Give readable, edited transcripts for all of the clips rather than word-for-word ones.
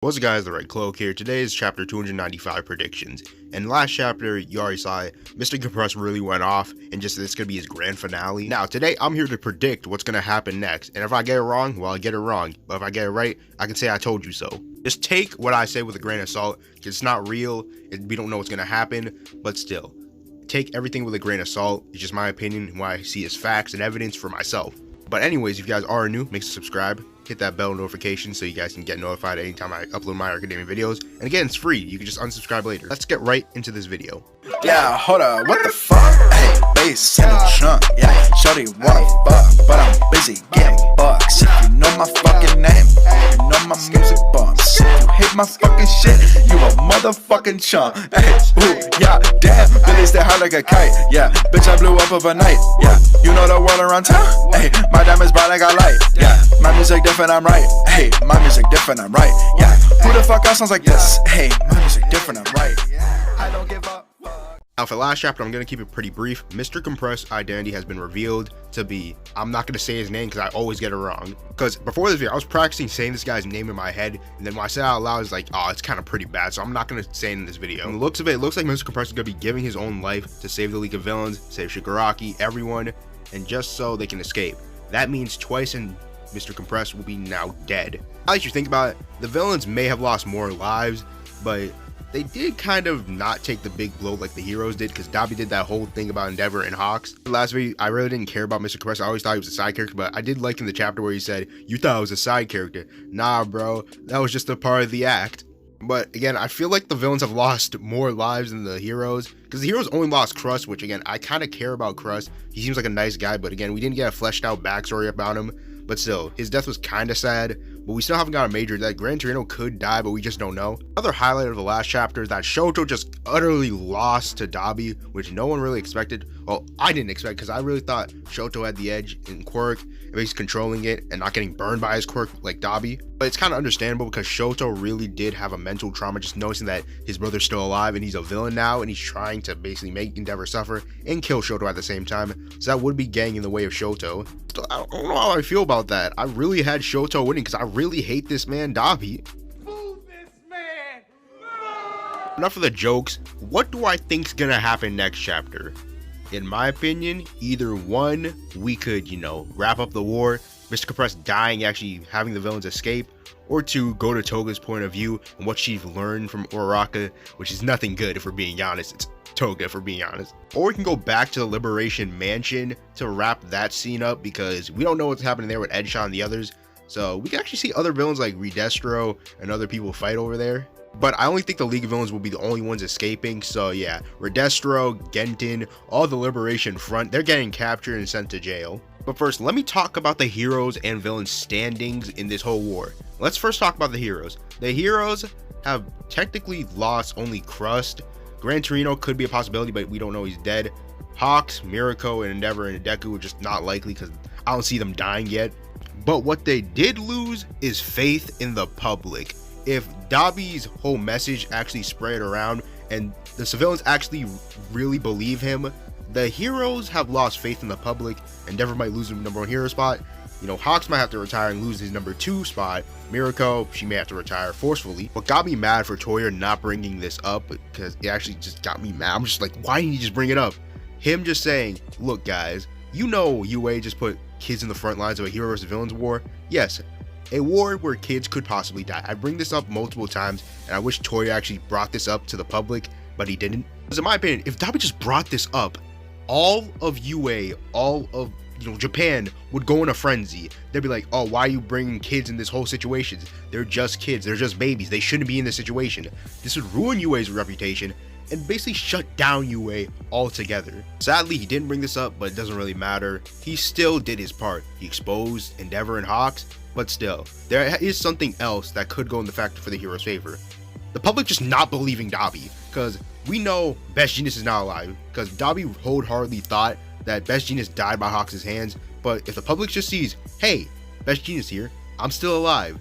What's up guys, the Red Cloak here. Today is chapter 295 predictions. And last chapter, you already saw it, Mr. Compress really went off and just it's gonna be his grand finale. Now today I'm here to predict what's gonna happen next. And if I get it wrong, well I get it wrong. But if I get it right, I can say I told you so. Just take what I say with a grain of salt, because it's not real, we don't know what's gonna happen, but still. Take everything with a grain of salt. It's just my opinion and what I see as facts and evidence for myself. But anyways, if you guys are new, make sure to subscribe, hit that bell notification so you guys can get notified anytime I upload my academia videos. And again, it's free. You can just unsubscribe later. Let's get right into this video. Yeah, hold up, what the fuck? Hey, bass in the trunk, yeah. Shorty wanna fuck, but I'm busy getting bucks. If you know my fucking name, you know my music bumps. If you hate my fucking shit, you a motherfucking chump. Hey, ooh, yeah, damn, Billy stay high like a kite. Yeah, bitch, I blew up overnight. Yeah, you know the world around town. Hey, my diamonds bright like a light. Yeah, my music different, I'm right. Hey, my music different, I'm right. Yeah, who the fuck else sounds like this? Hey, my music different, I'm right. I don't give up. Now for the last chapter, I'm going to keep it pretty brief. Mr. Compress identity has been revealed to be, I'm not going to say his name because I always get it wrong. Because before this video, I was practicing saying this guy's name in my head. And then when I said it out loud, I was like, oh, it's kind of pretty bad. So I'm not going to say it in this video. From the looks of it, it looks like Mr. Compress is going to be giving his own life to save the League of Villains, save Shigaraki, everyone, and just so they can escape. That means Twice and Mr. Compress will be now dead. Now that you think about it, the villains may have lost more lives, but they did kind of not take the big blow like the heroes did, because Dabi did that whole thing about Endeavor and Hawks. Last video, I really didn't care about Mr. Compress. I always thought he was a side character, but I did like in the chapter where he said, you thought I was a side character. Nah, bro, that was just a part of the act. But again, I feel like the villains have lost more lives than the heroes, because the heroes only lost Crust, which again, I kind of care about Crust. He seems like a nice guy, but again, we didn't get a fleshed out backstory about him. But still, his death was kind of sad, but we still haven't got a major death. Gran Torino could die, but we just don't know. Another highlight of the last chapter is that Shoto just utterly lost to Dabi, which no one really expected. Well, I didn't expect, because I really thought Shoto had the edge in quirk, if he's controlling it and not getting burned by his quirk like Dabi. But it's kind of understandable, because Shoto really did have a mental trauma just noticing that his brother's still alive and he's a villain now, and he's trying to basically make Endeavor suffer and kill Shoto at the same time. So that would be getting in the way of Shoto. So I don't know how I feel about that. I really had Shoto winning because I really hate this man Dabi. Move this man! Enough of the jokes. What do I think's gonna happen next chapter? In my opinion, either one, we could, wrap up the war, Mr. Compress dying, actually having the villains escape, or two, go to Toga's point of view and what she's learned from Uraraka, which is nothing good if we're being honest. It's Toga, if we're being honest. Or we can go back to the Liberation Mansion to wrap that scene up, because we don't know what's happening there with Edgeshot and the others. So we can actually see other villains like Redestro and other people fight over there. But I only think the League of Villains will be the only ones escaping. So yeah, Redestro, Gentin, all the Liberation Front, they're getting captured and sent to jail. But first, let me talk about the heroes and villains standings in this whole war. Let's first talk about the heroes. The heroes have technically lost only Crust. Gran Torino could be a possibility, but we don't know he's dead. Hawks, Mirako, and Endeavor and Deku are just not likely, because I don't see them dying yet. But what they did lose is faith in the public. If Dabi's whole message actually spread around and the civilians actually really believe him, the heroes have lost faith in the public. Endeavor might lose his number 1 hero spot. Hawks might have to retire and lose his number 2 spot. Mirako, she may have to retire forcefully. What got me mad for Toya not bringing this up, because it actually just got me mad. I'm just like, why didn't you just bring it up? Him just saying, look guys, UA just put kids in the front lines of a hero versus villains war. Yes, a war where kids could possibly die. I bring this up multiple times, and I wish Toya actually brought this up to the public, but he didn't. Because in my opinion, if Dabi just brought this up, all of UA, all of Japan would go in a frenzy. They'd be like, oh, why are you bringing kids in this whole situation? They're just kids. They're just babies. They shouldn't be in this situation. This would ruin UA's reputation and basically shut down UA altogether. Sadly, he didn't bring this up, but it doesn't really matter. He still did his part. He exposed Endeavor and Hawks, but still, there is something else that could go in the factor for the hero's favor. The public just not believing Dabi, because we know Best Genius is not alive, because Dabi wholeheartedly thought that Best Genius died by Hawks' hands. But if the public just sees, hey, Best Genius here, I'm still alive,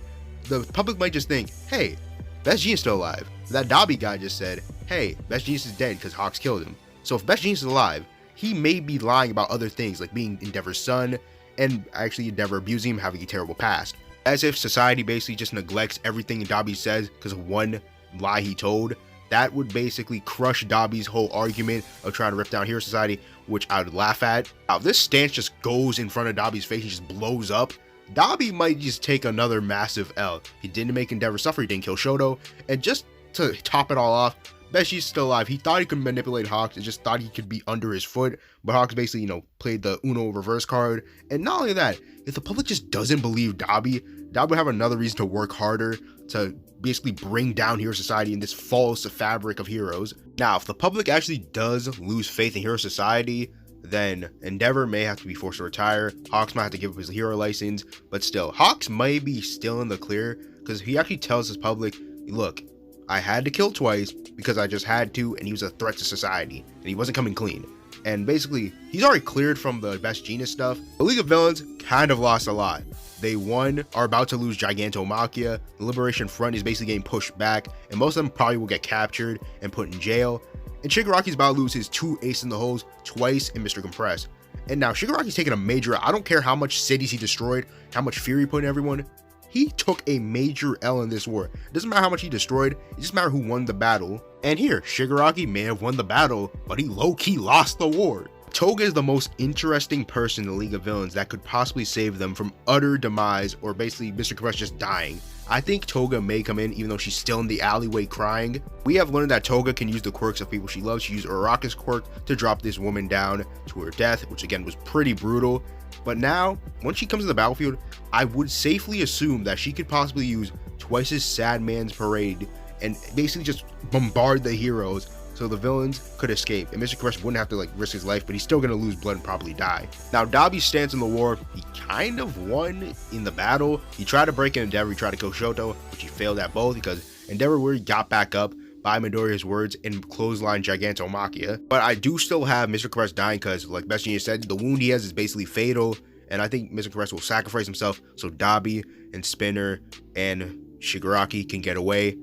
the public might just think, hey, Best Genius still alive. That Dabi guy just said, hey, Best Genius is dead because Hawks killed him. So if Best Genius is alive, he may be lying about other things, like being Endeavor's son, and actually Endeavor abusing him, having a terrible past. As if society basically just neglects everything Dabi says because of one lie he told. That would basically crush Dabi's whole argument of trying to rip down Hero Society, which I would laugh at. Now, if this stance just goes in front of Dabi's face and just blows up, Dabi might just take another massive L. He didn't make Endeavor suffer, he didn't kill Shoto, and just to top it all off, Beshi's still alive. He thought he could manipulate Hawks and just thought he could be under his foot, but Hawks basically, played the Uno reverse card. And not only that, if the public just doesn't believe Dabi would have another reason to work harder to basically bring down Hero Society in this false fabric of heroes. Now, if the public actually does lose faith in Hero Society, then Endeavor may have to be forced to retire. Hawks might have to give up his hero license, but still, Hawks might be still in the clear because he actually tells his public, look, I had to kill twice because I just had to, and he was a threat to society, and he wasn't coming clean. And basically, he's already cleared from the Best Genius stuff. The League of Villains kind of lost a lot. They, are about to lose Gigantomachia. The Liberation Front is basically getting pushed back, and most of them probably will get captured and put in jail. And Shigaraki's about to lose his 2 aces in the holes twice in Mr. Compress. And now Shigaraki's taking a major, I don't care how much cities he destroyed, how much fear he put in everyone, he took a major L in this war. It doesn't matter how much he destroyed, it just matters who won the battle. And here, Shigaraki may have won the battle, but he low-key lost the war. Toga is the most interesting person in the League of Villains that could possibly save them from utter demise or basically Mr. Compress just dying. I think Toga may come in even though she's still in the alleyway crying. We have learned that Toga can use the quirks of people she loves. She used Uraraka's quirk to drop this woman down to her death, which again was pretty brutal. But now, once she comes to the battlefield, I would safely assume that she could possibly use Twice's Sad Man's Parade and basically just bombard the heroes so the villains could escape, and Mr. Compress wouldn't have to risk his life, but he's still gonna lose blood and probably die. Now, Dabi's stance in the war, he kind of won in the battle. He tried to break in Endeavor, he tried to kill Shoto, which he failed at both because Endeavor really got back up by Midoriya's words and clothesline Gigantomachia. But I do still have Mr. Compress dying because, like Best Genius said, the wound he has is basically fatal, and I think Mr. Compress will sacrifice himself so Dabi and Spinner and Shigaraki can get away.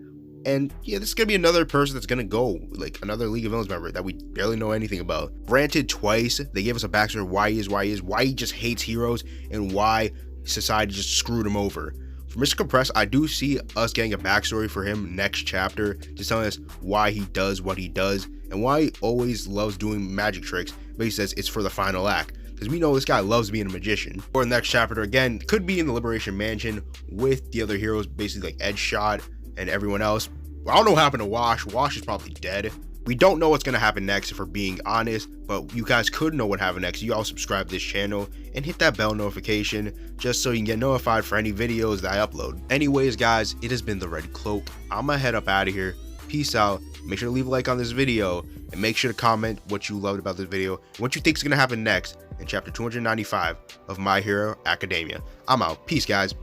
And yeah, this is gonna be another person that's gonna go, like another League of Villains member that we barely know anything about. Granted, Twice, they gave us a backstory of why he just hates heroes and why society just screwed him over. For Mr. Compress, I do see us getting a backstory for him next chapter, just telling us why he does what he does and why he always loves doing magic tricks, but he says it's for the final act. Because we know this guy loves being a magician. Or the next chapter, again, could be in the Liberation Mansion with the other heroes, basically like Edgeshot and everyone else. I don't know what happened to Wash. Wash is probably dead. We don't know what's going to happen next, if we're being honest, but you guys could know what happened next. You all subscribe to this channel and hit that bell notification just so you can get notified for any videos that I upload. Anyways, guys, it has been the Red Cloak. I'm going to head up out of here. Peace out. Make sure to leave a like on this video and make sure to comment what you loved about this video and what you think is going to happen next in chapter 295 of My Hero Academia. I'm out. Peace, guys.